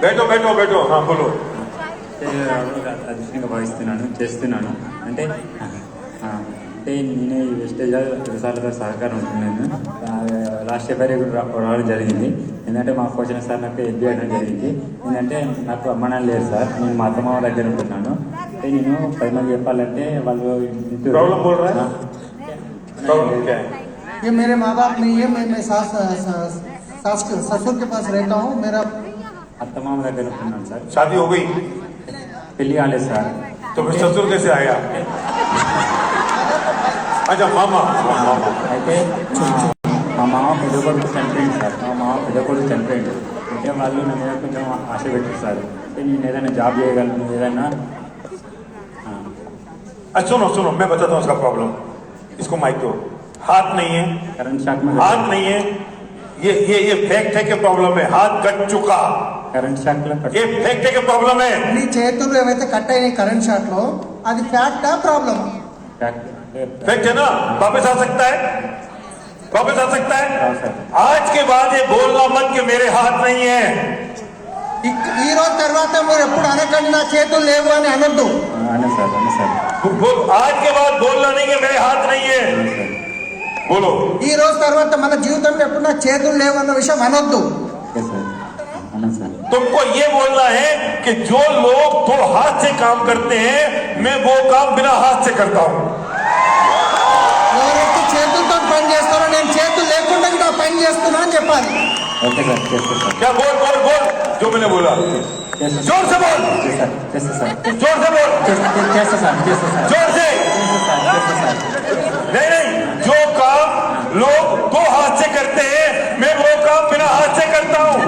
बैठो बैठो बैठो हाँ बोलो అదృష్టంగా భావిస్తున్నాను చేస్తున్నాను అంటే అంటే నేనే ఈ వెస్టేజ్ విశాలతో సహకారం ఉంటున్నాను. లాస్ట్ ఇయర్ రావడం జరిగింది. ఎందుకంటే మా కోచిన సార్ నాకు హెల్ప్ చేయడం జరిగింది. ఎందుకంటే నాకు అమ్మనాలు లేదు సార్, నేను మా అత్తమ్మ దగ్గర ఉంటున్నాను. అంటే నేను 10 మంది చెప్పాలంటే వాళ్ళు ये मेरे माँ बाप नहीं है, मैं ससुर के पास रहता हूँ. मेरा అత్తమామ దగ్గర ఉంటున్నాను సార్. शादी हो गई? పెళ్లి కాలేదు సార్. तो फिर ससुर कैसे आया? अच्छा मामा అయితే మా మామ పెద్ద కొడుకు చనిపోయింది సార్. మా మామ పెద్ద కొడుకు చనిపోయింది. అంటే వాళ్ళు నా మీద కొంచెం ఆశ పెట్టారు సార్. అంటే నేను ఏదైనా జాబ్ చేయగలను ఏదైనా. अच्छा सुनो सुनो मैं बताता हूँ उसका प्रॉब्लम. इसको माइक दो. हाथ नहीं है, కరెంట్ షాక్ మీద हाथ नहीं है, ये फैक्ट है कि प्रॉब्लम है. हाथ कट चुका, కరెంట్ షాక్ లో ये फैक्ट है कि प्रॉब्लम है. నీ చేతులు ఏవైతే కట్ అయినాయి కరెంట్ షాట్ లో, అది ఫ్యాక్టా ప్రాబ్లమ్? फैक्ट है ना? वापस आ सकता है, वापस आ सकता है. हाँ सर. आज के बाद ये बोलना मत कि मेरे हाथ नहीं है. ఈ రోజు తర్వాత మీరు ఎప్పుడు అనకండి నా చేతులు లేవు అని అనొద్దు. అన్న సార్ అన్న సార్ आज के बाद बोलना नहीं कि मेरे हाथ नहीं है. बोलो. ఈ రోజు తర్వాత మన జీవితంలో ఎప్పుడు నా చేతులు లేవు అన్న విషయం అనొద్దు. అన్న సార్ तुमको ये बोलना है कि जो लोग 2 हाथ से काम करते हैं मैं वो काम बिना हाथ से करता हूँ. ఎవరైతే చేతులతో పని చేస్తారో నేను చేతులు లేకుండా కూడా పని చేస్తున్నా అని చెప్పాలి. ఓకే సార్ చేస్తా సార్. क्या बोल बोल बोल जो मैंने बोला जोर से बोल, చేస్తా సార్ जोर से बोल, చేస్తా సార్ చేస్తా సార్ जोर से. చేస్తా సార్. नहीं नहीं, जो काम लोग 2 हाथ से करते हैं मैं वो काम बिना हाथ से करता हूँ.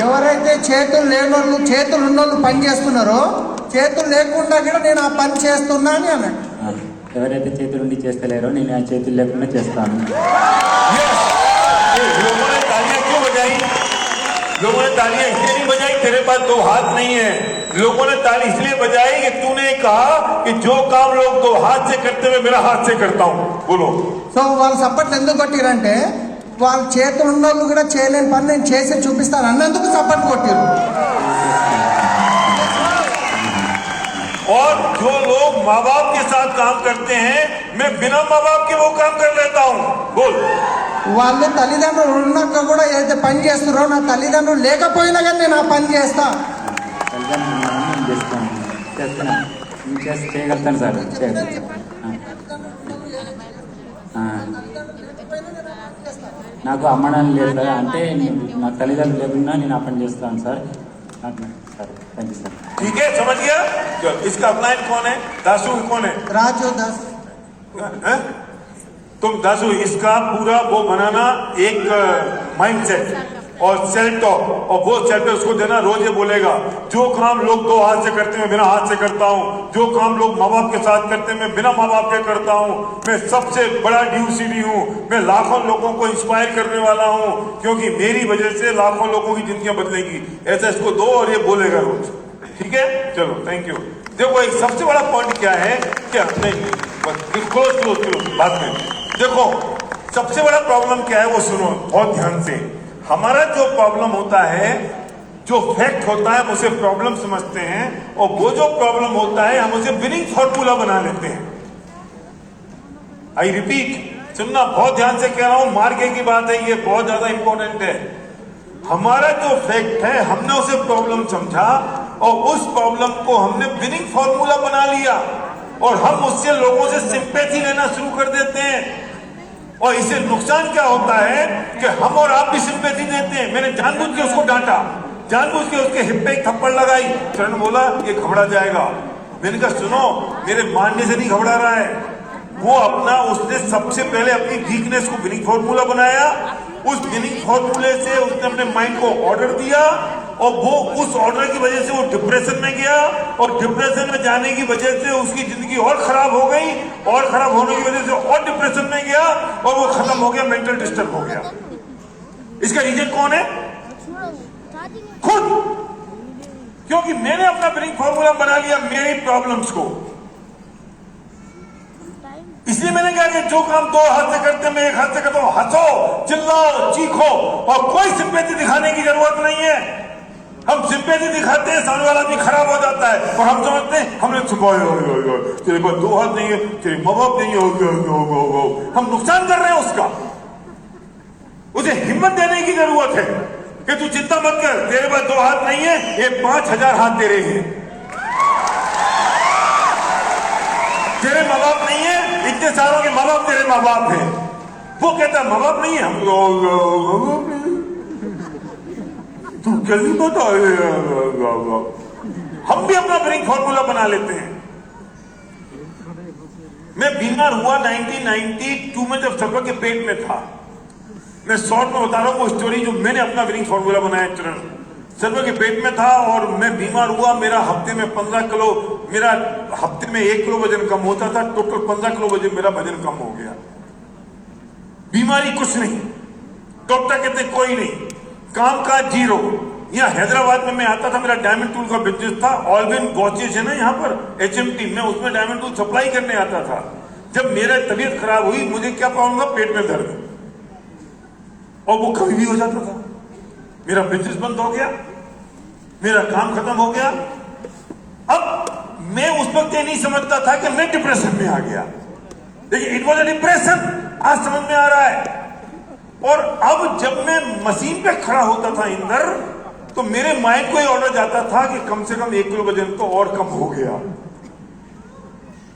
ఎవరైతే చేతులు లేనోళ్ళు చేతులు ఉన్నోళ్ళు పని చేస్తున్నారో చేతులు లేకుండా కూడా నేను ఆ పని చేస్తున్నా అని అన్నాడు. ఎవరైతే చేతులుండి చేస్తలేరో నేను ఆ చేతులు లేకుండా చేస్తాను. लोगों ने तालियां क्यों बजाई? लोगों ने तालियां इसलिए नहीं बजाई तेरे पास 2 हाथ नहीं है. लोगों ने ताली इसलिए बजाई कि तूने कहा कि जो काम लोग 2 हाथ से करते हुए मेरा हाथ से करता हूँ. बोलो. సో వాళ్ళు సప్పట్లు ఎందుకు కొట్టిరంటే వాళ్ళ చేతులు ఉన్నోళ్ళు కూడా చేయలేని పని నేను చేసి చూపిస్తాను అన్నందుకు సప్పట్లు కొట్టిరు. और जो लोग माँ बाप के साथ काम करते हैं मैं बिना माँ बाप के वो काम कर लेता हूँ. बोल. వాళ్ళు తల్లిదండ్రులు ఉన్నాక కూడా ఏదైతే పని చేస్తున్నారో నా తల్లిదండ్రులు లేకపోయినా కానీ నేను ఆ పని చేస్తా. నేను చేస్తాను చేస్తున్నాను చేయగలుగుతాను సార్ చేయగలుగుతాను. నాకు అమ్మనాలు లేదు సార్, అంటే నా తల్లిదండ్రులు లేకున్నా నేను ఆ పని చేస్తాను sir. Sir thank you sir. ठीक है, समझ गया. इसका अपलाइन कौन है? दासू कौन है? రాజు దాస్ हैं? तुम दासू इसका पूरा वो बनाना एक माइंड सेट और सेल्फ टॉक और वो सेल्फ उसको देना. रोज ये बोलेगा जो काम लोग 2 हाथ से करते हैं बिना हाथ से करता हूँ. जो काम लोग माँ बाप के साथ करते हैं मैं बिना माँ बाप के करता हूँ. मैं सबसे बड़ा DUCD हूँ. मैं लाखों लोगों को इंस्पायर करने वाला हूँ क्योंकि मेरी वजह से लाखों लोगों की जिंदगियां बदलेगी. ऐसा इसको दो और ये बोलेगा रोज. ठीक है, चलो थैंक यू. देखो एक सबसे बड़ा पॉइंट क्या है कि नहीं क्लोज क्लोज क्लोज बात में देखो सबसे बड़ा प्रॉब्लम क्या है वो सुनो बहुत ध्यान से. हमारा जो प्रॉब्लम होता है जो फैक्ट होता है हम उसे प्रॉब्लम समझते हैं और वो जो प्रॉब्लम होता है हम उसे विनिंग फॉर्मूला बना लेते हैं. आई रिपीट, सुनना बहुत ध्यान से कह रहा हूं, मार्के की बात है, ये बहुत ज्यादा इंपॉर्टेंट है. हमारा जो फैक्ट है हमने उसे प्रॉब्लम समझा और उस प्रॉब्लम को हमने विनिंग फॉर्मूला बना लिया और हम उससे लोगों से सिंपैथी लेना शुरू कर देते हैं. और इससे नुकसान क्या होता है कि हम और आप भी सिंपैथी देते हैं. मैंने जानबूझ के उसको डांटा, जानबूझ के उसके हिप पे एक थप्पड़ लगाई. चरण बोला ये घबरा जाएगा. मैंने कहा सुनो मेरे मानने से नहीं घबरा रहा है. वो अपना उसने सबसे पहले अपनी वीकनेस को विनिंग फॉर्मूला बनाया. उस विनिंग फॉर्मूले से उसने अपने माइंड को ऑर्डर दिया और वो उस ऑर्डर की वजह से वो डिप्रेशन में गया और डिप्रेशन में जाने की वजह से उसकी जिंदगी और खराब हो गई और खराब होने की वजह से और डिप्रेशन में गया और वो खत्म हो गया, मेंटल डिस्टर्ब हो गया. इसका रीजन कौन है? खुद. क्योंकि मैंने अपना विनिंग फॉर्मूला बना लिया मेरी प्रॉब्लम्स को. इसलिए मैंने कहा कि जो काम दो हाथ से करते मैं एक हाथ से करता हूं, हंसो, चिल्लाओ, चीखो, और कोई सिंपैथी दिखाने की जरूरत नहीं है। हम सिंपैथी दिखाते हैं, सामने वाला आदमी खराब हो जाता है और हम समझते हैं हमने छुपाया, तेरे पास दो हाथ नहीं है, तेरे माँ बाप नहीं है, हम नुकसान कर रहे हैं उसका। उसे हिम्मत देने की जरूरत है कि तू चिंता मत कर, तेरे पास दो हाथ नहीं है, ये 5000 हाथ तेरे हैं। तेरे माँ बाप नहीं है, इतने सालों के माँ बाप तेरे माँ बाप हैं। वो कहता माँ बाप नहीं है, हम तू जल्दी बता। हम भी अपना ब्रिंग फॉर्मूला बना लेते हैं। मैं बीमार हुआ 1992 में, जब सर्वर के पेट में था। मैं शॉर्ट में बता रहा हूँ वो स्टोरी जो मैंने अपना विनिंग फॉर्मूला बनाया। चरण सर्वर के पेट में था और मैं बीमार हुआ। मेरा हफ्ते में 15 किलो, मेरा हफ्ते में 1 किलो वजन कम होता था। टोटल 15 किलो वजन मेरा वजन कम हो गया। बीमारी कुछ नहीं, डॉक्टर कहते कोई नहीं, काम का जीरो। यहाँ हैदराबाद में मैं आता था, मेरा डायमंड टूल का बिजनेस था। ऑलविन वॉचेज है ना यहाँ पर, HMT, मैं उसमें डायमंड टूल सप्लाई करने आता था। जब मेरा तबीयत खराब हुई, मुझे क्या प्रॉब्लम था, पेट में दर्द, और वो कभी भी हो जाता था। मेरा बिजनेस बंद हो गया, मेरा काम खत्म हो गया। अब मैं उस वक्त ये नहीं समझता था कि मैं डिप्रेशन में आ गया, लेकिन इट वॉज अ डिप्रेशन। आज समझ में आ रहा है। और अब जब मैं मशीन पे खड़ा होता था इंदर, तो मेरे माइंड को ये ऑर्डर जाता था कि कम से कम 1 किलो वजन तो और कम हो गया।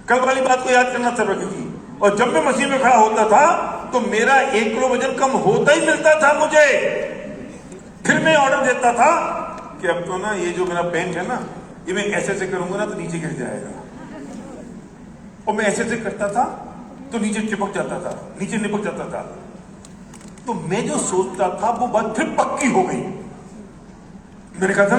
कल वाली बात को याद करना सर्वर की। और जब मैं मशीन में खड़ा होता था तो मेरा 1 किलो वजन कम होता ही मिलता था मुझे। फिर मैं ऑर्डर देता था कि अब तो ना ये जो मेरा पेंट है ना, ये मैं ऐसे ऐसे करूंगा ना तो नीचे गिर जाएगा। और मैं ऐसे ऐसे करता था तो नीचे चिपक जाता था, नीचे निपक जाता था। तो मैं जो सोचता था वो बात फिर पक्की हो गई। मैंने कहा था